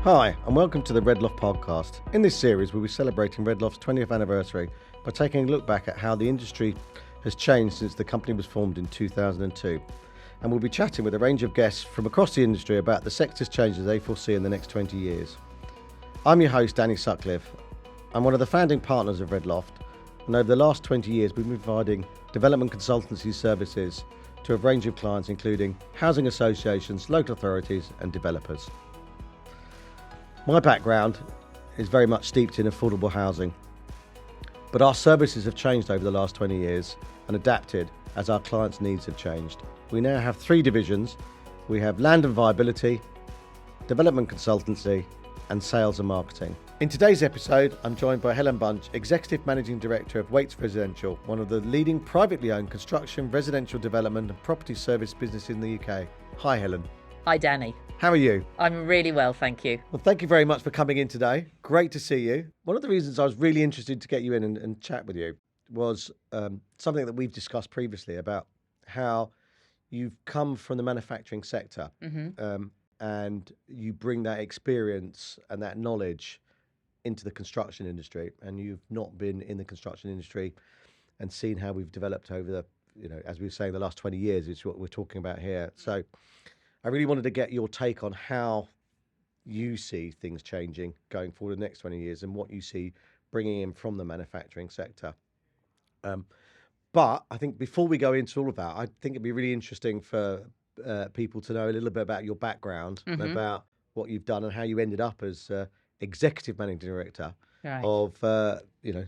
Hi, and welcome to the Red Loft Podcast. In this series, we'll be celebrating Red Loft's 20th anniversary by taking a look back at how the industry has changed since the company was formed in 2002. And we'll be chatting with a range of guests from across the industry about the sector's changes they foresee in the next 20 years. I'm your host, Danny Sutcliffe. I'm one of the founding partners of Red Loft, and over the last 20 years, we've been providing development consultancy services to a range of clients, including housing associations, local authorities, and developers. My background is very much steeped in affordable housing, but our services have changed over the last 20 years and adapted as our clients' needs have changed. We now have three divisions. We have land and viability, development consultancy, and sales and marketing. In today's episode, I'm joined by Helen Bunch, Executive Managing Director of Wates Residential, one of the leading privately owned construction, residential development and property service businesses in the UK. Hi, Helen. Hi, Danny. How are you? I'm really well, thank you. Well, thank you very much for coming in today. Great to see you. One of the reasons I was really interested to get you in and chat with you was something that we've discussed previously about how you've come from the manufacturing sector and you bring that experience and that knowledge into the construction industry, and you've not been in the construction industry and seen how we've developed over the, as we were saying, the last 20 years is what we're talking about here. So I really wanted to get your take on how you see things changing going forward the next 20 years and what you see bringing in from the manufacturing sector. But I think before we go into all of that, I think it'd be really interesting for people to know a little bit about your background, about what you've done and how you ended up as executive managing director of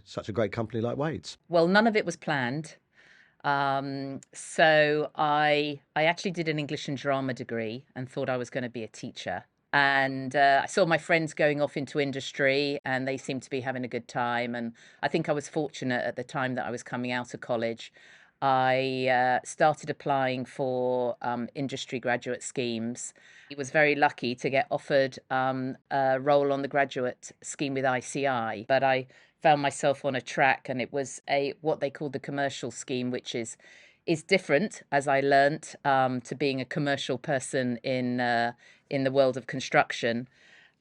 such a great company like Wates. Well, none of it was planned. So I actually did an English and drama degree and thought I was going to be a teacher. And I saw my friends going off into industry and they seemed to be having a good time. And I think I was fortunate at the time that I was coming out of college. I started applying for industry graduate schemes. I was very lucky to get offered a role on the graduate scheme with ICI, but I found myself on a track, and it was what they called the commercial scheme, which is different, as I learnt, to being a commercial person in the world of construction.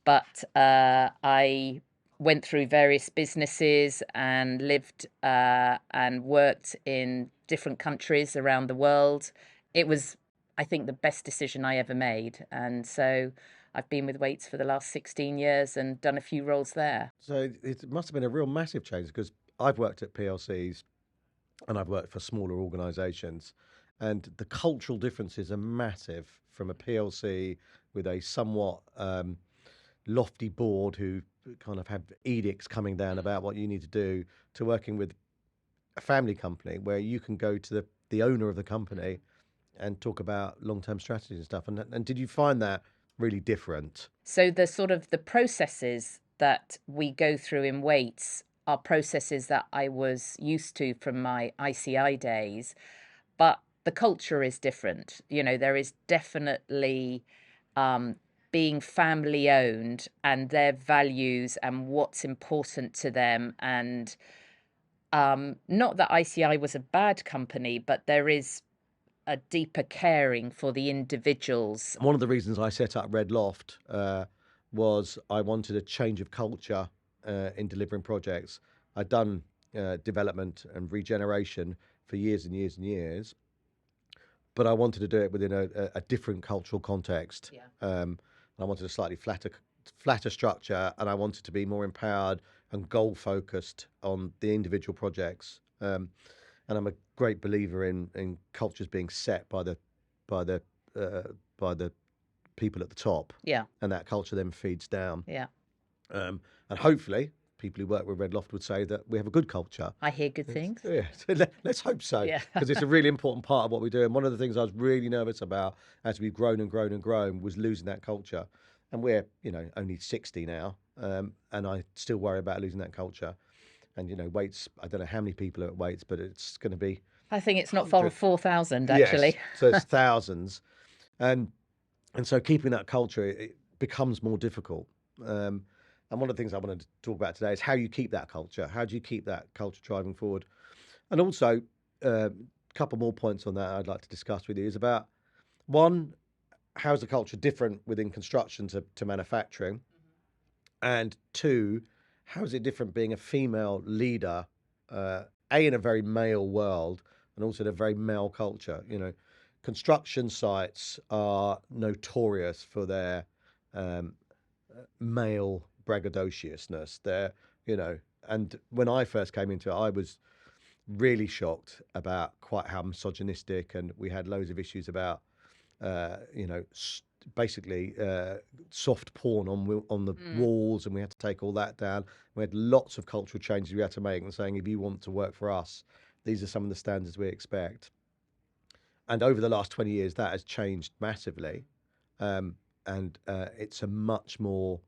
But I went through various businesses and lived and worked in different countries around the world. It was, I think, the best decision I ever made, and so I've been with Wates for the last 16 years and done a few roles there. So it must have been a real massive change, because I've worked at PLCs and I've worked for smaller organisations, and the cultural differences are massive from a PLC with a somewhat lofty board who kind of have edicts coming down about what you need to do, to working with a family company where you can go to the owner of the company and talk about long-term strategies and stuff. And did you find that really different? So the processes that we go through in Wates are processes that I was used to from my ICI days, but the culture is different. There is definitely being family owned and their values and what's important to them. And not that ICI was a bad company, but there is a deeper caring for the individuals. One of the reasons I set up Red Loft was I wanted a change of culture in delivering projects. I'd done development and regeneration for years and years and years, but I wanted to do it within a different cultural context. I wanted a slightly flatter structure, and I wanted to be more empowered and goal focused on the individual projects. And I'm a great believer in cultures being set by the people at the top. Yeah. And that culture then feeds down. Yeah. And hopefully people who work with Red Loft would say that we have a good culture. I hear good things. Yeah. So let's hope so. Because it's a really important part of what we do. And one of the things I was really nervous about as we've grown and grown and grown was losing that culture. And we're, only 60 now. And I still worry about losing that culture. And, Wates, I don't know how many people are at Wates, but it's going to be... I think it's not far off 4,000, actually. Yes, so it's thousands. And so keeping that culture, it becomes more difficult. And one of the things I wanted to talk about today is how you keep that culture. How do you keep that culture driving forward? And also, a couple more points on that I'd like to discuss with you is about, one, how is the culture different within construction to manufacturing? And two, how is it different being a female leader, A, in a very male world, and also in a very male culture? Construction sites are notorious for their um, male braggadociousness. And when I first came into it, I was really shocked about quite how misogynistic, and we had loads of issues about, uh, you know, basically soft porn on the walls, and we had to take all that down. We had lots of cultural changes we had to make, and saying if you want to work for us, these are some of the standards we expect. And over the last 20 years, that has changed massively, um, and it's a much more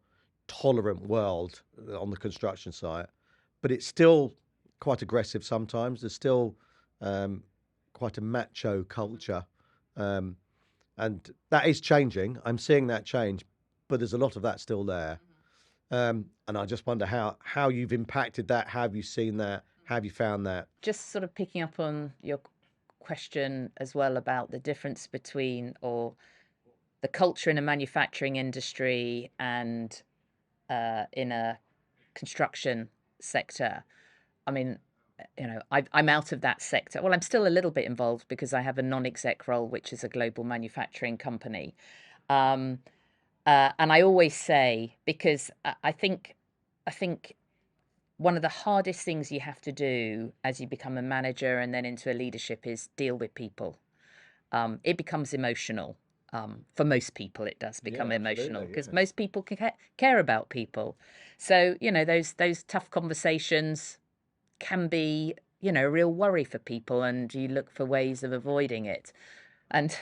tolerant world on the construction site, but it's still quite aggressive sometimes. There's still um, quite a macho culture. Um, and that is changing. I'm seeing that change, but there's a lot of that still there. And I just wonder how you've impacted that. How have you seen that? How have you found that? Just sort of picking up on your question as well about the difference between or the culture in a manufacturing industry and in a construction sector. I mean, I'm out of that sector. Well, I'm still a little bit involved because I have a non-exec role, which is a global manufacturing company. Um, and I always say, because I think one of the hardest things you have to do as you become a manager and then into a leadership is deal with people. It becomes emotional. For most people, it does become emotional because most people care about people. So those tough conversations can be a real worry for people, and you look for ways of avoiding it. And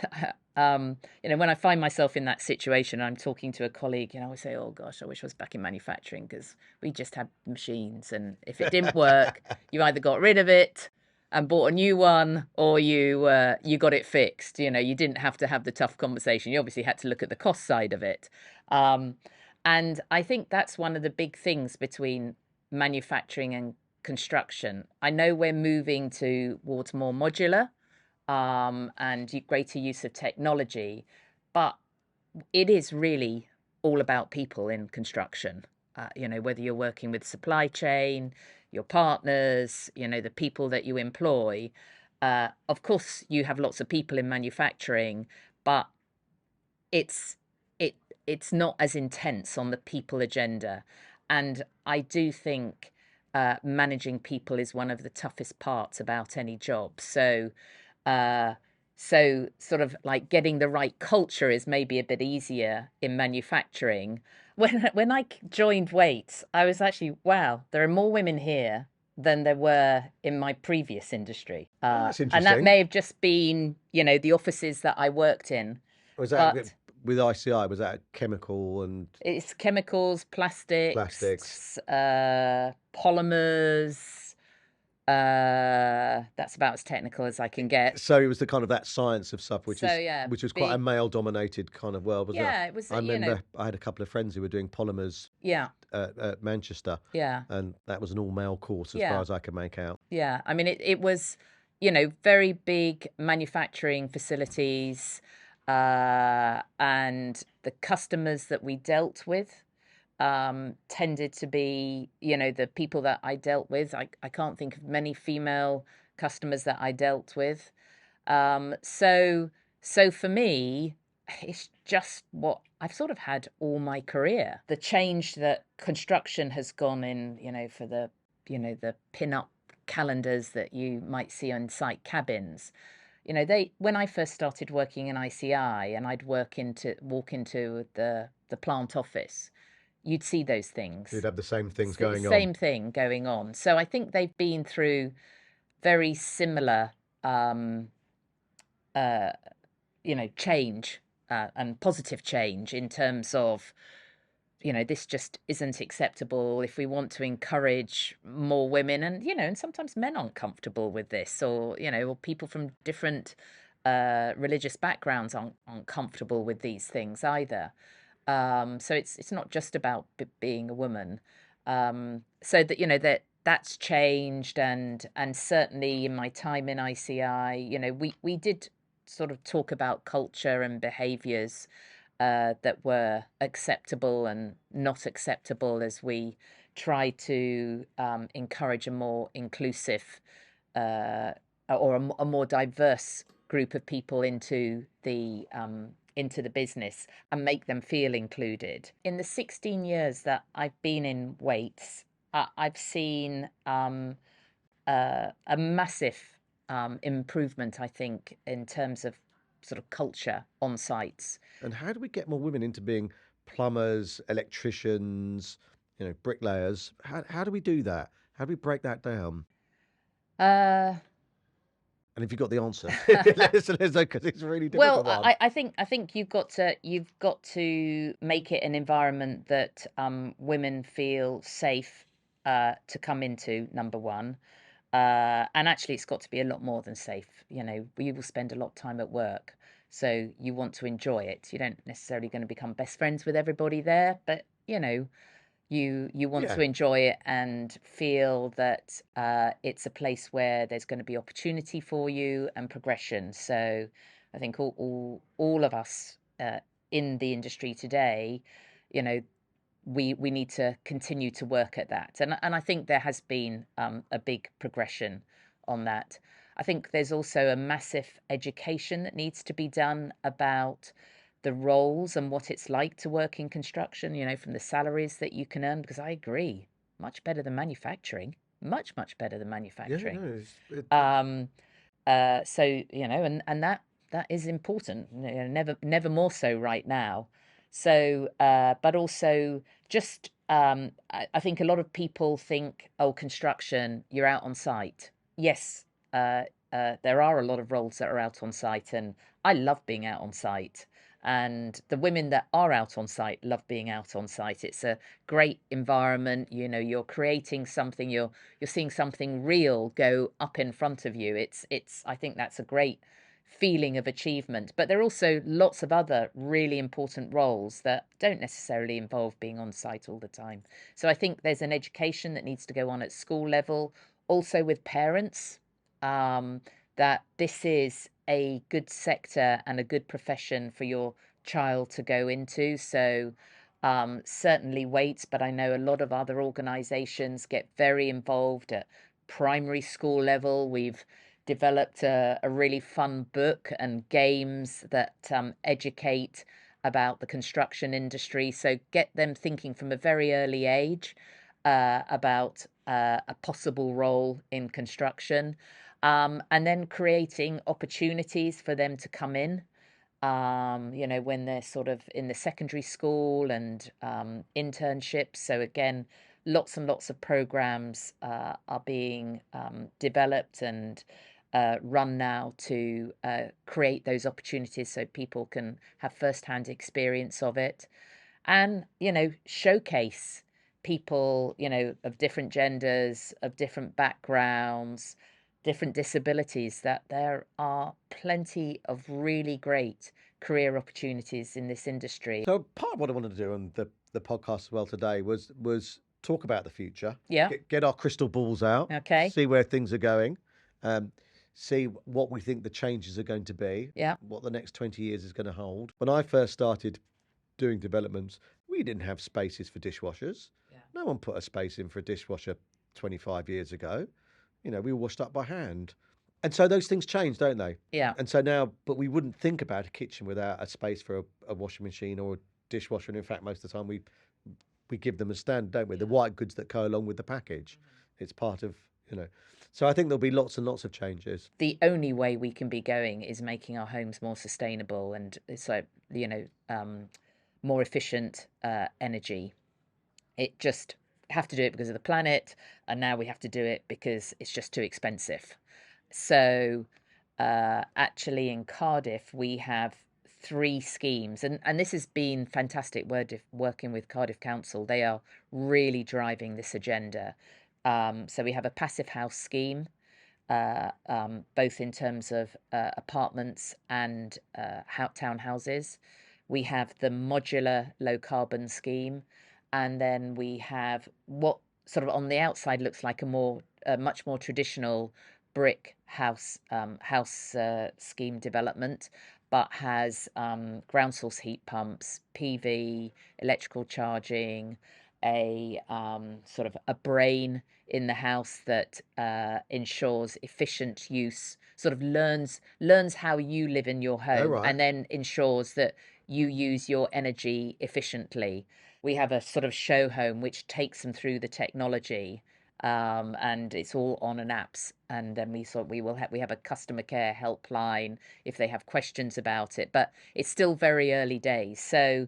when I find myself in that situation, I'm talking to a colleague, I say, "Oh gosh, I wish I was back in manufacturing because we just had machines, and if it didn't work, you either got rid of it and bought a new one, or you got it fixed. You didn't have to have the tough conversation. You obviously had to look at the cost side of it." And I think that's one of the big things between manufacturing and construction. I know we're moving towards more modular and greater use of technology, but it is really all about people in construction. Whether you're working with supply chain, your partners, the people that you employ. Of course, you have lots of people in manufacturing, but it's it it's not as intense on the people agenda. And I do think managing people is one of the toughest parts about any job. Uh, so sort of like getting the right culture is maybe a bit easier in manufacturing. When I joined Wates, I was actually, wow, there are more women here than there were in my previous industry. Oh, that's And that interesting. may have just been, the offices that I worked in. Was that But with ICI? Was that chemical and it's chemicals, plastics? plastics, polymers. That's about as technical as I can get. So it was the kind of that science of stuff, which So yeah, was quite a big. male-dominated kind of world, wasn't it? Yeah, it was. I remember I had a couple of friends who were doing polymers Yeah, at Manchester, yeah, and that was an all-male course as far yeah, as I could make out. yeah. I mean, it was, very big manufacturing facilities, and the customers that we dealt with tended to be, the people that I dealt with. I can't think of many female customers that I dealt with. So for me, it's just what I've sort of had all my career. The change that construction has gone in, for the pin-up calendars that you might see on site cabins. They when I first started working in ICI and I'd walk into the plant office, you'd see those You'd things. have the same things going on. Same thing going on. So I think they've been through very similar um, uh, change and positive change in terms of, this just isn't acceptable. If we want to encourage more women, and sometimes men aren't comfortable with this, or people from different religious backgrounds aren't comfortable with these things either. So it's not just about being a woman. So that that's changed, and certainly in my time in ICI, we did sort of talk about culture and behaviours, that were acceptable and not acceptable as we try to encourage a more inclusive uh, or a more diverse group of people into the business and make them feel included. In the 16 years that I've been in Wates, I've seen a massive improvement, I think, in terms of sort of culture on sites. And how do we get more women into being plumbers, electricians, bricklayers? How do we do that? How do we break that down? Uh, And if you've got the answer, let us know, because it's a really well, difficult one. I think you've got to make it an environment that women feel safe to come into. Number one, and actually, it's got to be a lot more than safe. We will spend a lot of time at work, so you want to enjoy it. You don't necessarily going to become best friends with everybody there, but you want Yeah. to enjoy it and feel that it's a place where there's going to be opportunity for you and progression. So I think all of us in the industry today, you know, we need to continue to work at that. And I think there has been a big progression on that. I think there's also a massive education that needs to be done about the roles and what it's like to work in construction, from the salaries that you can earn, because I agree, much better than manufacturing, much better than Yeah, manufacturing. no, Um, so and that is important. Never more so right now. So, but also just I think a lot of people think, oh, construction, you're out on site. Yes, there are a lot of roles that are out on site, and I love being out on site. And the women that are out on site love being out on site. It's a great environment. You're creating something. You're seeing something real go up in front of you. It's I think that's a great feeling of achievement. But there are also lots of other really important roles that don't necessarily involve being on site all the time. So I think there's an education that needs to go on at school level, also with parents, um, that this is a good sector and a good profession for your child to go into. So certainly Wates, but I know a lot of other organisations get very involved at primary school level. We've developed a really fun book and games that educate about the construction industry. So get them thinking from a very early age about a possible role in construction, and then creating opportunities for them to come in, when they're sort of in the secondary school and internships. So again, lots and lots of programs are being developed and run now to create those opportunities so people can have first-hand experience of it and, showcase people, of different genders, of different backgrounds, different disabilities, that there are plenty of really great career opportunities in this industry. So part of what I wanted to do on the podcast as well today was talk about the future. Yeah. Get our crystal balls out. Okay. See where things are going. Um, See what we think the changes are going to be. Yeah. What the next 20 years is going to hold. When I first started doing developments, we didn't have spaces for dishwashers. Yeah. No one put a space in for a dishwasher 25 years ago. We were washed up by hand. And so those things change, don't they? Yeah. And so now, but we wouldn't think about a kitchen without a space for a washing machine or a dishwasher. And in fact, most of the time we give them a stand, don't we? The white goods that go along with the package. It's part of, So I think there'll be lots and lots of changes. The only way we can be going is making our homes more sustainable and it's like, more efficient energy. It just have to do it because of the planet, and now we have to do it because it's just too expensive. So actually in Cardiff we have three schemes, and this has been fantastic working with Cardiff Council. They are really driving this agenda. So we have a passive house scheme, both in terms of apartments and townhouses. We have the modular low carbon scheme, and then we have what sort of on the outside looks like a much more traditional brick house scheme development. but has ground source heat pumps, PV, electrical charging, a sort of a brain in the house that ensures efficient use, sort of learns how you live in your Oh, home, right. and then ensures that you use your energy efficiently. We have a sort of show home which takes them through the technology, and it's all on an apps. And then we have a customer care helpline if they have questions about it. But it's still very early days, so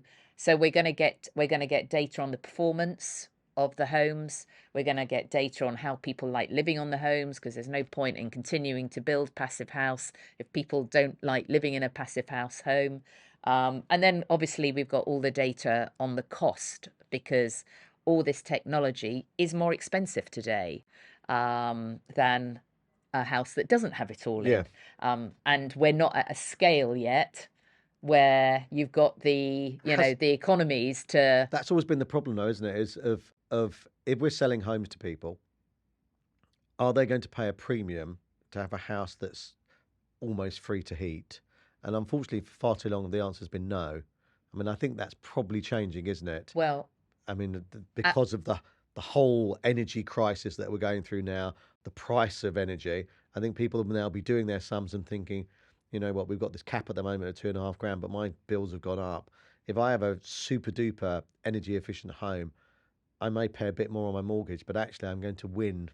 we're gonna get data on the performance of the homes. We're gonna get data on how people like living on the homes, because there's no point in continuing to build passive house if people don't like living in a passive house home. And then obviously we've got all the data on the cost, because all this technology is more expensive today than a house that doesn't have it all Yeah. in. And we're not at a scale yet where you've got Has the economies to. That's always been the problem, though, isn't it? Is of if we're selling homes to people, are they going to pay a premium to have a house that's almost free to heat? And unfortunately, for far too long, the answer has been no. I mean, I think that's probably changing, isn't it? Well, I mean, uh, because of the whole energy crisis that we're going through now, the price of energy, I think people will now be doing their sums and thinking, you know what, we've got this cap at the moment of 2.5 grand, but my bills have gone up. If I have a super duper energy efficient home, I may pay a bit more on my mortgage, but actually I'm going to win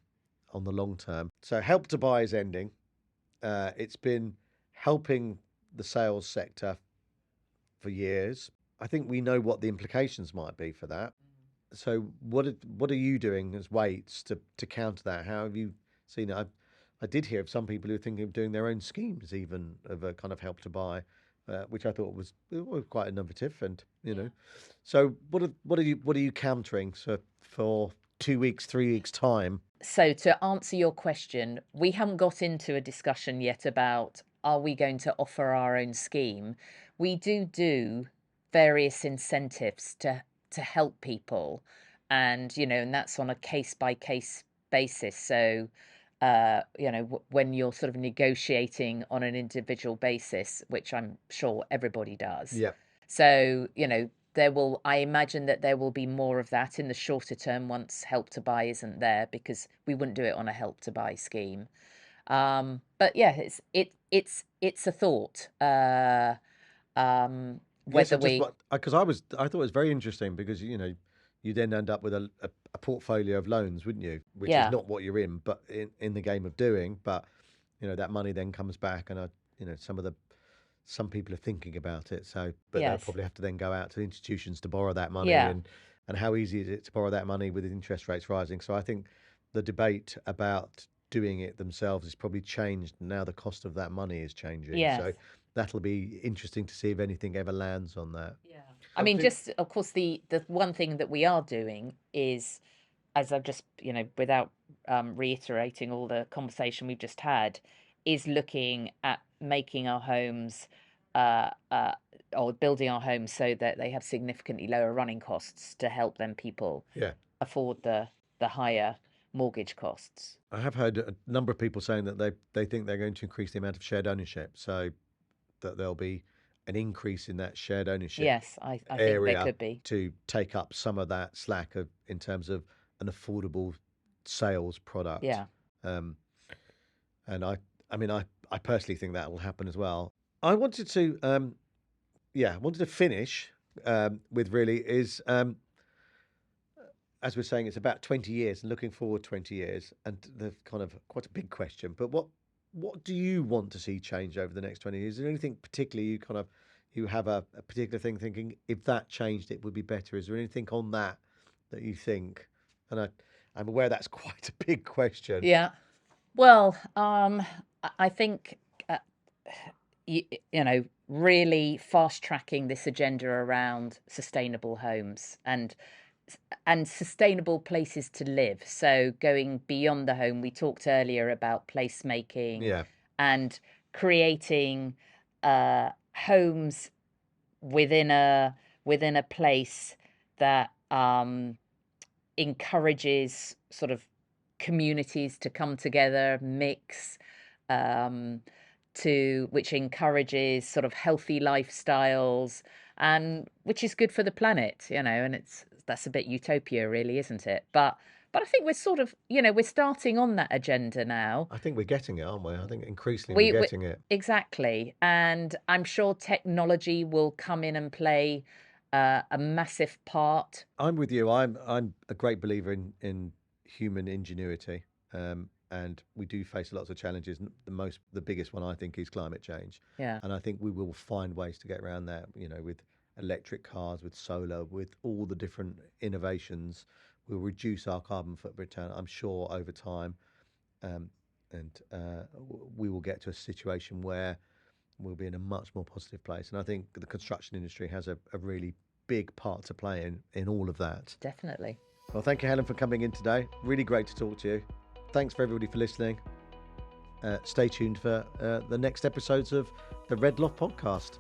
on the long term. So Help to Buy is ending. It's been helping the sales sector for years. I think we know what the implications might be for that. So what are you doing as Waits to counter that? How have you seen it? I did hear of some people who are thinking of doing their own schemes, even of a kind of Help to Buy, which I thought was quite innovative. And so what are you countering for 2 weeks, 3 weeks time? So to answer your question, we haven't got into a discussion yet about are we going to offer our own scheme. We do various incentives to help people, and that's on a case by case basis. So when you're sort of negotiating on an individual basis, which I'm sure everybody does. Yeah, So, I imagine that there will be more of that in the shorter term once Help to Buy isn't there, because we wouldn't do it on a Help to Buy scheme. But yeah, it's a thought. yes. I Whether just we. because I thought it was very interesting because you then end up with a portfolio of loans, wouldn't you? Which is Yeah. not what you're in, but in the game of doing. But that money then comes back, and some people are thinking about it. So, but they'll Yes. probably have to then go out to institutions to borrow that money, Yeah. and how easy is it to borrow that money with interest rates rising? So, I think the debate about doing it themselves has probably changed. Now the cost of that money is changing. Yes. So that'll be interesting to see if anything ever lands on that. Yeah. I mean, just of course, the one thing that we are doing is, as I've just, without reiterating all the conversation we've just had, is looking at making our homes uh, uh, or building our homes so that they have significantly lower running costs to help them people Yeah. afford the higher mortgage costs. I have heard a number of people saying that they think they're going to increase the amount of shared ownership, so that there'll be an increase in that shared ownership Yes, I think there area could be. to take up some of that slack in terms of an affordable sales product. Yeah. Um, and I mean, I personally think that will happen as well. I wanted to, I wanted to finish with really is as we're saying, it's about 20 years and looking forward 20 years, and the kind of quite a big question. But what do you want to see change over the next 20 years? Is there anything particularly you have a particular thing thinking if that changed it would be better? Is there anything on that you think? And I'm aware that's quite a big question. Yeah. Well, I think uh, really fast tracking this agenda around sustainable homes and sustainable places to live. So going beyond the home, we talked earlier about placemaking Yeah, and creating homes within a place that encourages sort of communities to come together, mix, um, which encourages sort of healthy lifestyles and which is good for the planet, and that's a bit utopia really, isn't it? But I think we're sort of, we're starting on that agenda now. I think we're getting it, aren't we? I think increasingly We, we're we getting it. exactly, and I'm sure technology will come in and play a massive part. I'm with you. I'm a great believer in human ingenuity, and we do face lots of challenges. The biggest one I think is climate change, Yeah. and I think we will find ways to get around that. With electric cars, with solar, with all the different innovations, we'll reduce our carbon footprint. I'm sure over time, and we will get to a situation where we'll be in a much more positive place. And I think the construction industry has a really big part to play in all of that. Definitely. Well, thank you, Helen, for coming in today. Really great to talk to you. Thanks for everybody for listening. Stay tuned for the next episodes of the Red Loft Podcast.